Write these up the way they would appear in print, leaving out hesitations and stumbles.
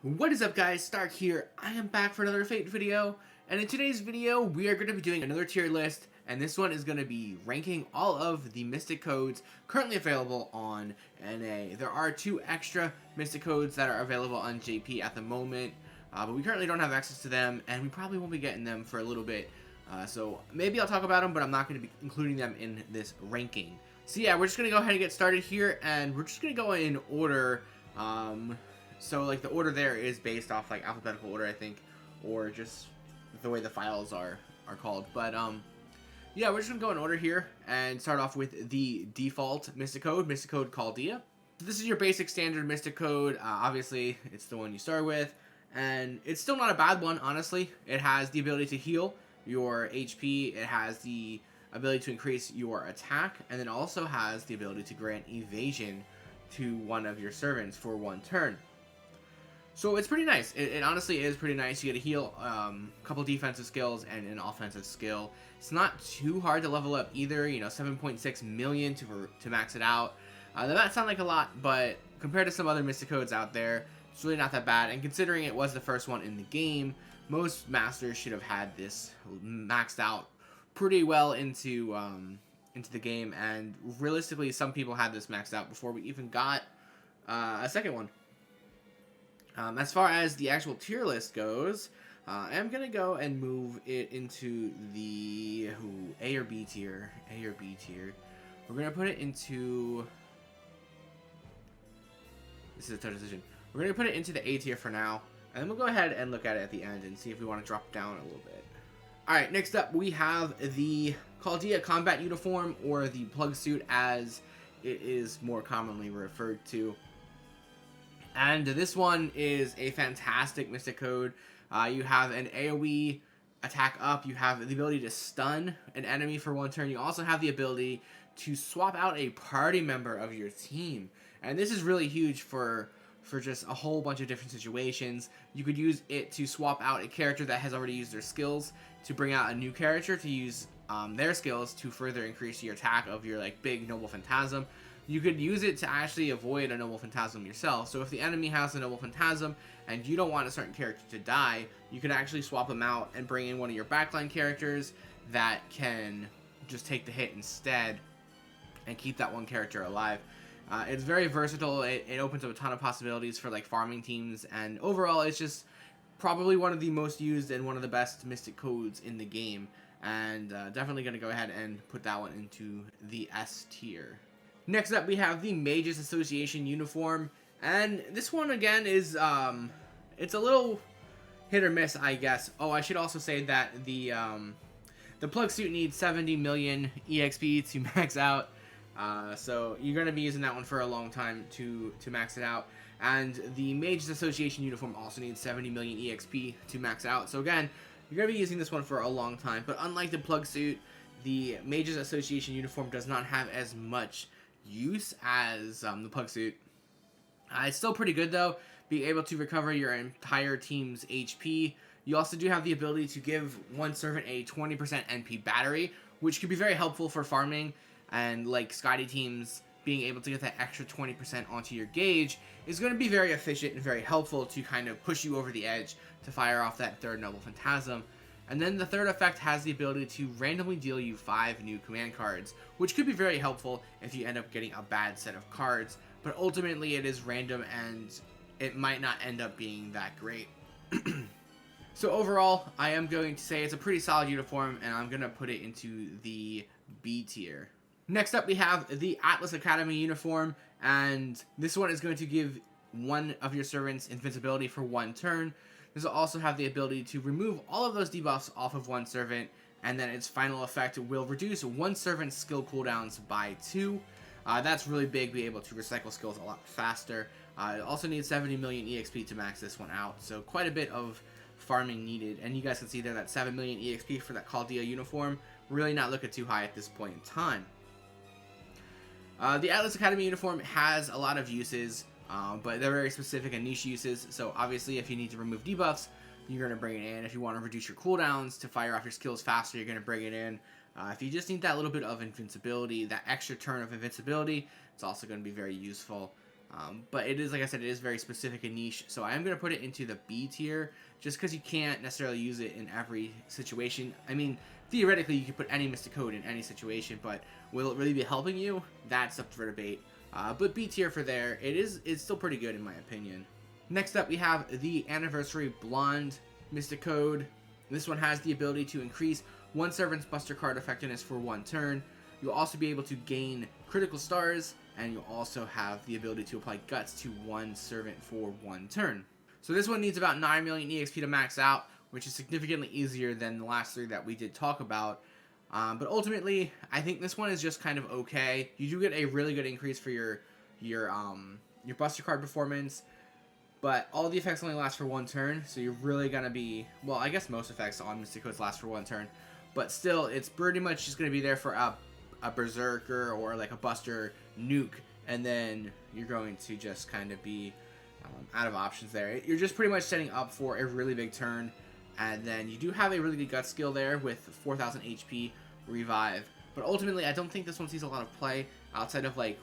What is up, guys? Stark here. I am back for another Fate video, and in today's video we are going to be doing another tier list, and this one is going to be ranking all of the Mystic codes currently available on NA. There are 2 extra Mystic codes that are available on JP at the moment, but we currently don't have access to them, and we probably won't be getting them for a little bit, so maybe I'll talk about them, but I'm not going to be including them in this ranking. So yeah, we're just going to go ahead and get started here, and we're just going to go in order. So like the order there is based off like alphabetical order, I think, or just the way the files are called. But yeah, we're just gonna go in order here and start off with the default Mystic Code Chaldea. So this is your basic standard Mystic Code. Obviously, it's the one you start with, and it's still not a bad one, honestly. It has the ability to heal your HP. It has the ability to increase your attack, and then also has the ability to grant evasion to one of your servants for 1 turn. So it's pretty nice. It honestly is pretty nice. You get a heal, a couple defensive skills, and an offensive skill. It's not too hard to level up either. You know, 7.6 million to max it out. That might sound like a lot, but compared to some other Mystic codes out there, it's really not that bad. And considering it was the first one in the game, most masters should have had this maxed out pretty well into the game. And realistically, some people had this maxed out before we even got a second one. As far as the actual tier list goes, I'm going to go and move it into the A or B tier. We're going to put it into... This is a tough decision. We're going to put it into the A tier for now, and then we'll go ahead and look at it at the end and see if we want to drop down a little bit. Alright, next up we have the Chaldea Combat Uniform, or the Plug Suit as it is more commonly referred to. And this one is a fantastic Mystic Code. You have an AoE attack up. You have the ability to stun an enemy for 1 turn. You also have the ability to swap out a party member of your team. And this is really huge for just a whole bunch of different situations. You could use it to swap out a character that has already used their skills to bring out a new character to use their skills to further increase your attack of your like big Noble Phantasm. You could use it to actually avoid a Noble Phantasm yourself. So if the enemy has a Noble Phantasm and you don't want a certain character to die, you could actually swap them out and bring in one of your backline characters that can just take the hit instead and keep that one character alive. It's very versatile. It opens up a ton of possibilities for like farming teams, and overall it's just probably one of the most used and one of the best Mystic codes in the game, and definitely going to go ahead and put that one into the S tier. Next up, we have the Mages Association uniform, and this one again is it's a little hit or miss, I guess. Oh, I should also say that the Plug Suit needs 70 million EXP to max out, so you're gonna be using that one for a long time to max it out. And the Mages Association uniform also needs 70 million EXP to max out. So again, you're gonna be using this one for a long time. But unlike the Plug Suit, the Mages Association uniform does not have as much use as the Plug Suit. It's still pretty good though, being able to recover your entire team's HP. You also do have the ability to give one servant a 20% NP battery, which could be very helpful for farming, and like Scotty teams being able to get that extra 20% onto your gauge is going to be very efficient and very helpful to kind of push you over the edge to fire off that 3rd Noble Phantasm. And then the 3rd effect has the ability to randomly deal you 5 new command cards, which could be very helpful if you end up getting a bad set of cards, but ultimately it is random and it might not end up being that great. So overall, I am going to say it's a pretty solid uniform, and I'm going to put it into the B tier. Next up, we have the Atlas Academy uniform, and this one is going to give one of your servants invincibility for 1 turn. This will also have the ability to remove all of those debuffs off of one servant, and then its final effect will reduce one servant's skill cooldowns by 2. That's really big, be able to recycle skills a lot faster. It also needs 70 million EXP to max this one out, so quite a bit of farming needed. And you guys can see there that 7 million EXP for that Chaldea uniform, really not looking too high at this point in time. The Atlas Academy uniform has a lot of uses, but they're very specific and niche uses. So obviously if you need to remove debuffs, you're going to bring it in. If you want to reduce your cooldowns to fire off your skills faster, you're going to bring it in. If you just need that little bit of invincibility, that extra turn of invincibility, it's also going to be very useful. But it is, like I said, it is very specific and niche, so I am going to put it into the B tier, just because you can't necessarily use it in every situation. I mean, theoretically, you could put any Mystic Code in any situation, but will it really be helping you? That's up for debate. But B tier for there, it's still pretty good in my opinion. Next up, we have the Anniversary Blonde Mystic Code. This one has the ability to increase one servant's Buster card effectiveness for 1 turn. You'll also be able to gain critical stars, and you'll also have the ability to apply Guts to 1 servant for 1 turn. So this one needs about 9 million EXP to max out, which is significantly easier than the last 3 that we did talk about. But ultimately, I think this one is just kind of okay. You do get a really good increase for your Buster card performance, but all the effects only last for 1 turn, so you're really gonna be, well, I guess most effects on Mystic Codes last for 1 turn, but still, it's pretty much just gonna be there for a Berserker or like a Buster nuke, and then you're going to just kind of be out of options there. You're just pretty much setting up for a really big turn, and then you do have a really good gut skill there with 4,000 HP revive, but ultimately I don't think this one sees a lot of play outside of like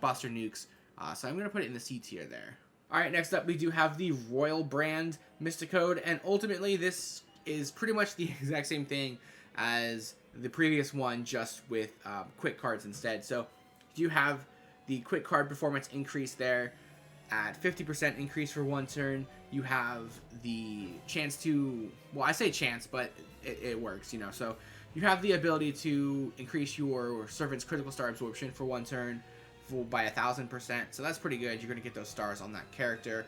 Buster nukes, so I'm going to put it in the C tier there. Alright, next up we do have the Royal Brand Mystic Code, and ultimately this is pretty much the exact same thing as the previous one, just with quick cards instead. So you have the quick card performance increase there at 50% increase for 1 turn. You have the chance to, well, I say chance, but it works, you know. So you have the ability to increase your servant's critical star absorption for 1 turn by 1,000%. So that's pretty good. You're going to get those stars on that character.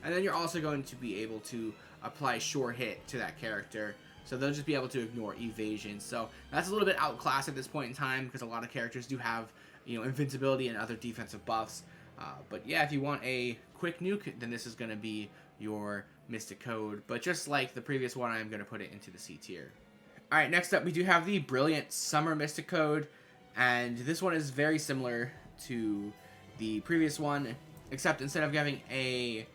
And then you're also going to be able to apply sure hit to that character. So they'll just be able to ignore evasion. So that's a little bit outclassed at this point in time, because a lot of characters do have, you know, invincibility and other defensive buffs. But yeah, if you want a quick nuke, then this is going to be your Mystic Code. But just like the previous one, I'm going to put it into the C tier. Alright, next up we do have the Brilliant Summer Mystic Code. And this one is very similar to the previous one, except instead of giving a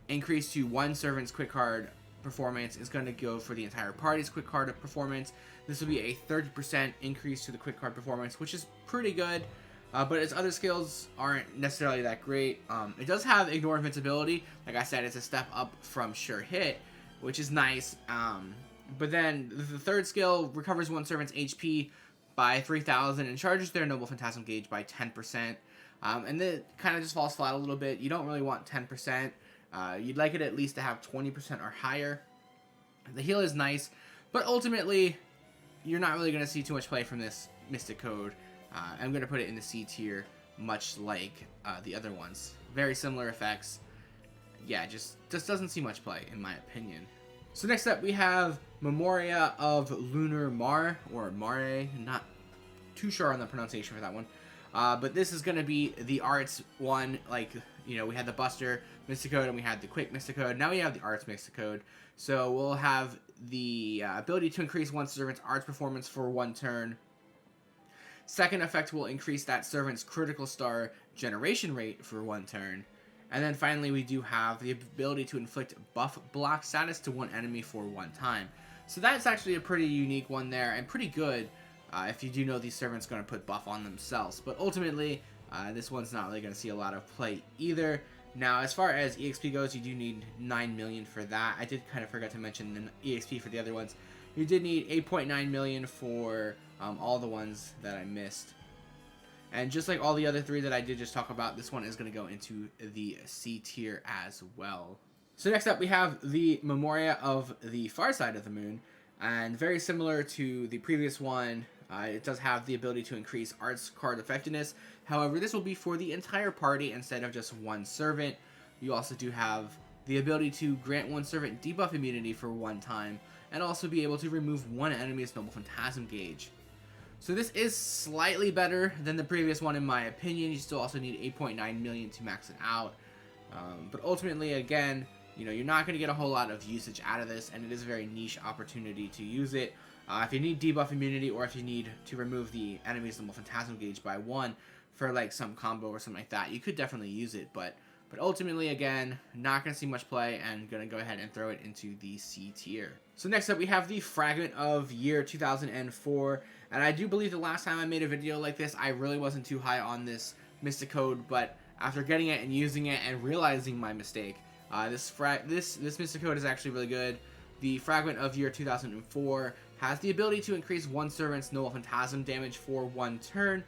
increase to 1 servant's quick card performance, is going to go for the entire party's quick card performance. This will be a 30% increase to the quick card performance, which is pretty good, but its other skills aren't necessarily that great. It does have Ignore Invincibility. Like I said, it's a step up from Sure Hit, which is nice. But then the third skill recovers 1 servant's HP by 3,000 and charges their Noble Phantasm gauge by 10%. And then it kind of just falls flat a little bit. You don't really want 10%. You'd like it at least to have 20% or higher. The heal is nice, but ultimately, you're not really going to see too much play from this Mystic Code. I'm going to put it in the C tier, much like the other ones. Very similar effects. Yeah, just doesn't see much play, in my opinion. So next up, we have Memoria of Lunar Mar, or Mare. Not too sure on the pronunciation for that one. But this is going to be the arts one. Like, you know, we had the Buster Mystic Code and we had the Quick Mystic Code. Now we have the arts Mystic Code. So we'll have the ability to increase one servant's arts performance for 1 turn. Second effect will increase that servant's critical star generation rate for 1 turn. And then finally, we do have the ability to inflict buff block status to 1 enemy for 1 time. So that's actually a pretty unique one there, and pretty good if you do know these servants going to put buff on themselves. But ultimately, this one's not really going to see a lot of play either. Now, as far as EXP goes, you do need 9 million for that. I did kind of forget to mention the EXP for the other ones. You did need 8.9 million for all the ones that I missed. And just like all the other 3 that I did just talk about, this one is going to go into the C tier as well. So next up, we have the Memoria of the Far Side of the Moon. And very similar to the previous one, it does have the ability to increase arts card effectiveness. However, this will be for the entire party instead of just 1 servant. You also do have the ability to grant 1 servant debuff immunity for 1 time, and also be able to remove 1 enemy's Noble Phantasm gauge. So this is slightly better than the previous one in my opinion. You still also need 8.9 million to max it out. But ultimately, again, you know, you're not going to get a whole lot of usage out of this, and it is a very niche opportunity to use it. If you need debuff immunity, or if you need to remove the enemy's Noble Phantasm gauge by 1 for like some combo or something like that, you could definitely use it. But ultimately, again, not going to see much play, and going to go ahead and throw it into the C tier. So next up, we have the Fragment of Year 2004. And I do believe the last time I made a video like this, I really wasn't too high on this Mystic Code, but after getting it and using it and realizing my mistake. This Mystic Code is actually really good. The Fragment of Year 2004 has the ability to increase one servant's Noble Phantasm damage for 1 turn.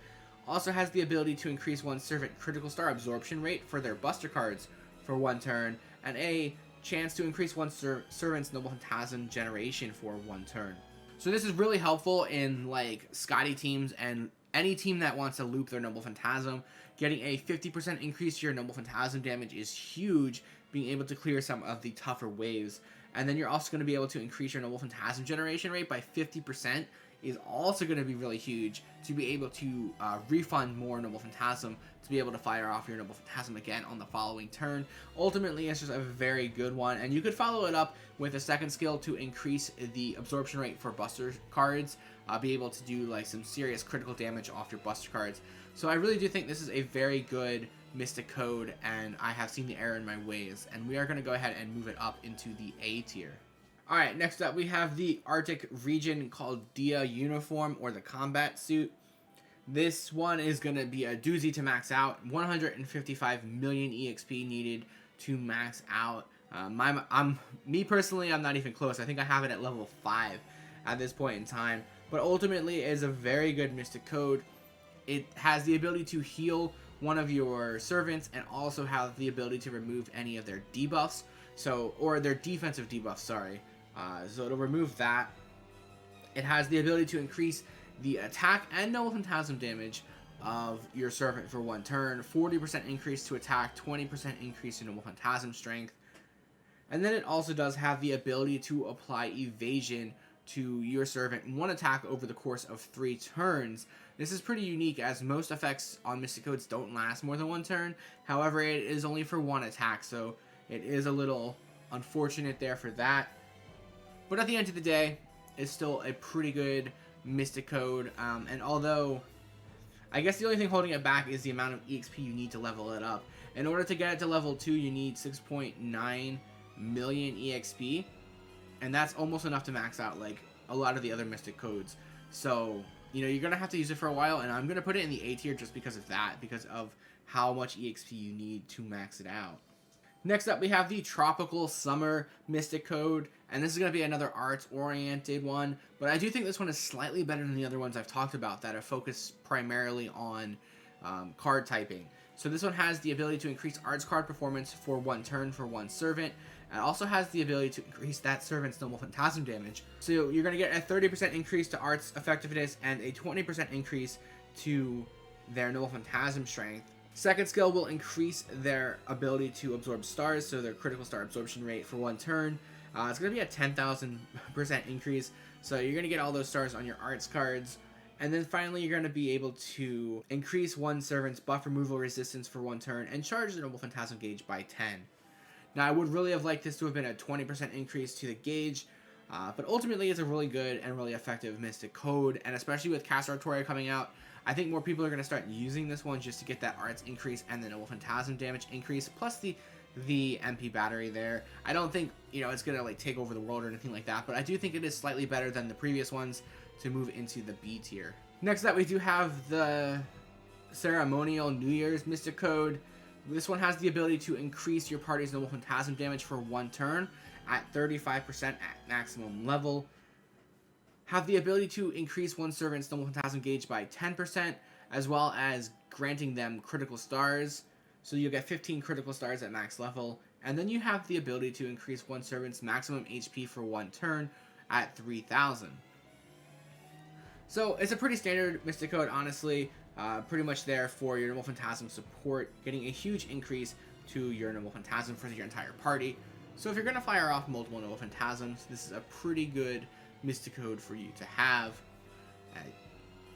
Also has the ability to increase one servant critical star absorption rate for their buster cards for 1 turn, and a chance to increase one servant's Noble Phantasm generation for 1 turn. So this is really helpful in like Scotty teams and any team that wants to loop their Noble Phantasm. Getting a 50% increase to your Noble Phantasm damage is huge, being able to clear some of the tougher waves. And then you're also going to be able to increase your Noble Phantasm generation rate by 50%, is also going to be really huge to be able to refund more Noble Phantasm, to be able to fire off your Noble Phantasm again on the following turn. Ultimately, it's just a very good one, and you could follow it up with a second skill to increase the absorption rate for buster cards, be able to do like some serious critical damage off your buster cards. So I really do think this is a very good Mystic Code, and I have seen the error in my ways, and we are going to go ahead and move it up into the A tier. Alright, next up we have the Arctic region called Dia uniform, or the combat suit. This one is going to be a doozy to max out. 155 million EXP needed to max out. Me personally, I'm not even close. I think I have it at level 5 at this point in time. But ultimately, it is a very good Mystic Code. It has the ability to heal one of your servants and also have the ability to remove any of their debuffs. Or their defensive debuffs, sorry. So it'll remove that. It has the ability to increase the attack and Noble Phantasm damage of your servant for 1 turn. 40% increase to attack, 20% increase in Noble Phantasm strength. And then it also does have the ability to apply evasion to your servant 1 attack over the course of 3 turns. This is pretty unique, as most effects on Mystic Codes don't last more than 1 turn. However, it is only for 1 attack, so it is a little unfortunate there for that. But at the end of the day, it's still a pretty good Mystic Code. And although, I guess the only thing holding it back is the amount of EXP you need to level it up. In order to get it to level 2, you need 6.9 million EXP. And that's almost enough to max out like a lot of the other Mystic Codes. So, you know, you're going to have to use it for a while. And I'm going to put it in the A tier just because of that. Because of how much EXP you need to max it out. Next up, we have the Tropical Summer Mystic Code, and this is going to be another arts-oriented one, but I do think this one is slightly better than the other ones I've talked about that are focused primarily on card typing. So this one has the ability to increase arts card performance for 1 turn for 1 servant, and also has the ability to increase that servant's Noble Phantasm damage. So you're going to get a 30% increase to arts effectiveness and a 20% increase to their Noble Phantasm strength. Second skill will increase their ability to absorb stars, so their critical star absorption rate for 1 turn. It's going to be a 10,000% increase, so you're going to get all those stars on your arts cards. And then finally, you're going to be able to increase 1 servant's buff removal resistance for 1 turn and charge the Noble Phantasm gauge by 10. Now, I would really have liked this to have been a 20% increase to the gauge, but ultimately it's a really good and really effective Mystic Code, and especially with Cast Artoria coming out, I think more people are going to start using this one just to get that arts increase and the Noble Phantasm damage increase, plus the MP battery there. I don't think, you know, it's going to like take over the world or anything like that, but I do think it is slightly better than the previous ones to move into the B tier. Next up, we do have the Ceremonial New Year's Mystic Code. This one has the ability to increase your party's Noble Phantasm damage for 1 turn at 35% at maximum level. Have the ability to increase 1 servant's Noble Phantasm gauge by 10%, as well as granting them critical stars. So you'll get 15 critical stars at max level. And then you have the ability to increase 1 servant's maximum HP for 1 turn at 3,000. So it's a pretty standard Mystic Code, honestly. Pretty much there for your Noble Phantasm support, getting a huge increase to your Noble Phantasm for your entire party. So if you're going to fire off multiple Noble Phantasms, this is a pretty good Mystic Code for you to have.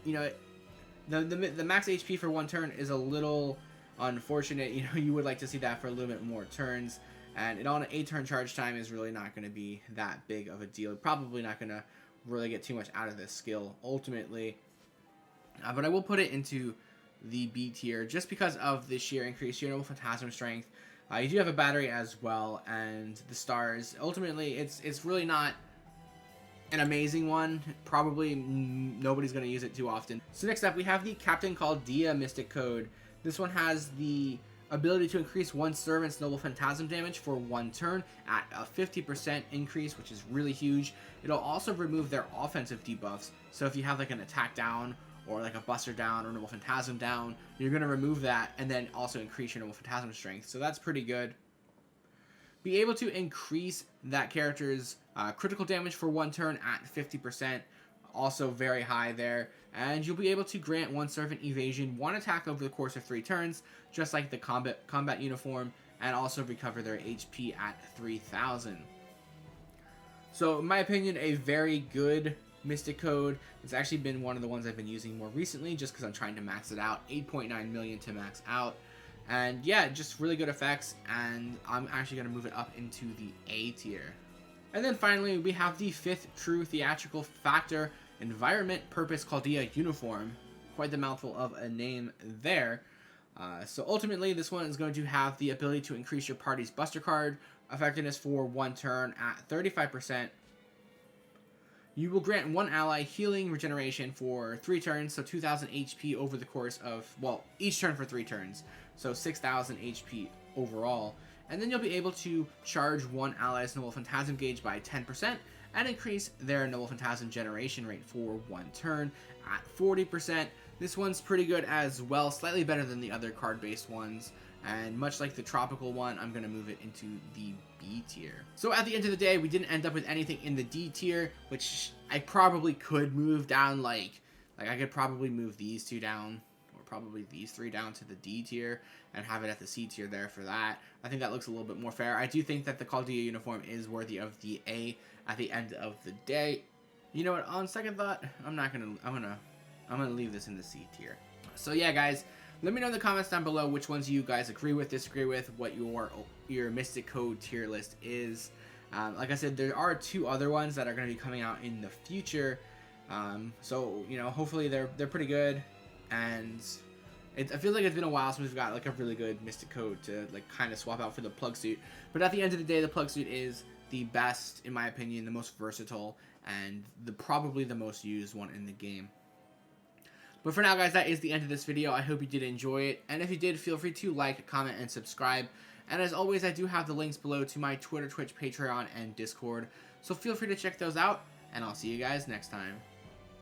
You know, the max HP for 1 turn is a little unfortunate. You know, you would like to see that for a little bit more turns, and it on an 8-turn charge time is really not going to be that big of a deal. Probably not going to really get too much out of this skill ultimately, but I will put it into the B tier just because of the sheer increase to your Noble Phantasm strength. You do have a battery as well, and the stars. Ultimately, it's really not an amazing one. Probably nobody's going to use it too often. So next up, we have the Captain called Dia Mystic Code. This one has the ability to increase one servant's Noble Phantasm damage for 1 turn at a 50% increase, which is really huge. It'll also remove their offensive debuffs. So if you have like an attack down or like a buster down or Noble Phantasm down, you're going to remove that and then also increase your Noble Phantasm strength. So that's pretty good. Be able to increase that character's critical damage for 1 turn at 50%. Also very high there. And you'll be able to grant one servant evasion, 1 attack over the course of 3 turns, just like the combat uniform, and also recover their HP at 3,000. So in my opinion, a very good Mystic Code. It's actually been one of the ones I've been using more recently just because I'm trying to max it out. 8.9 million to max out. And yeah, just really good effects, and I'm actually going to move it up into the A tier. And then finally, we have the 5th true theatrical factor, Environment Purpose Chaldea Uniform. Quite the mouthful of a name there. So ultimately, this one is going to have the ability to increase your party's Buster card effectiveness for 1 turn at 35%. You will grant 1 ally healing regeneration for 3 turns, so 2,000 HP over the course of, well, each turn for 3 turns, so 6,000 HP overall. And then you'll be able to charge 1 ally's Noble Phantasm gauge by 10% and increase their Noble Phantasm generation rate for 1 turn at 40%. This one's pretty good as well, slightly better than the other card-based ones. And much like the tropical one, I'm going to move it into the B tier. So at the end of the day, we didn't end up with anything in the D tier, which I probably could move down, like I could probably move these 2 down, or probably these 3 down to the D tier, and have it at the C tier there for that. I think that looks a little bit more fair. I do think that the Chaldea uniform is worthy of the A at the end of the day. You know what, on second thought, I'm gonna leave this in the C tier. So yeah, guys, let me know in the comments down below which ones you guys agree with, disagree with, what your Mystic Code tier list is. Like I said, there are 2 other ones that are going to be coming out in the future. So, you know, hopefully they're pretty good. And I feel like it's been a while since we've got like a really good Mystic Code to like kind of swap out for the plug suit. But at the end of the day, the plug suit is the best, in my opinion, the most versatile, and probably the most used one in the game. But for now, guys, that is the end of this video. I hope you did enjoy it. And if you did, feel free to like, comment, and subscribe. And as always, I do have the links below to my Twitter, Twitch, Patreon, and Discord. So feel free to check those out. And I'll see you guys next time.